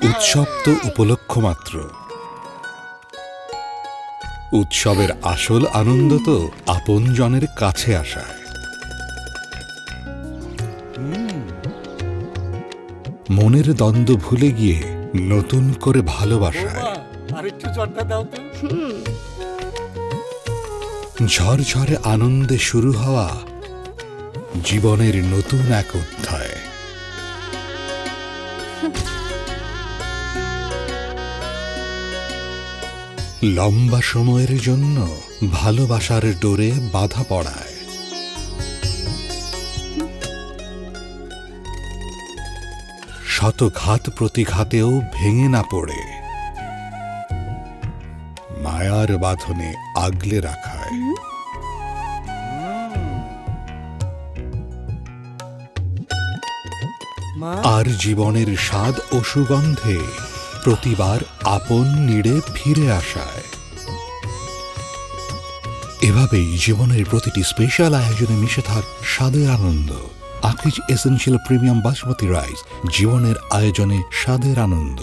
উৎসব তো উপলক্ষ মাত্র, উৎসবের আসল আনন্দ তো আপনজনের কাছে আসায়। মনের দ্বন্দ্ব ভুলে গিয়ে নতুন করে ভালোবাসায়, আরেকটু জর্দা দাও তো। ঝরঝরে আনন্দে শুরু হওয়া জীবনের নতুন এক অধ্যায়। লম্বা সময়ের জন্য ভালোবাসার ডোরে বাধা পড়ায়, শত ঘাত প্রতিঘাতেও ভেঙে না পড়ে মায়ার বাঁধনে আগলে রাখায়। আর জীবনের স্বাদ ও সুগন্ধে প্রতিবার আপন নিড়ে ফিরে আসায়। এভাবেই জীবনের প্রতিটি স্পেশাল আয়োজনে মিশে থাক স্বাদের আনন্দ। Akij essential premium basmati rice, জীবনের আয়োজনে স্বাদের আনন্দ।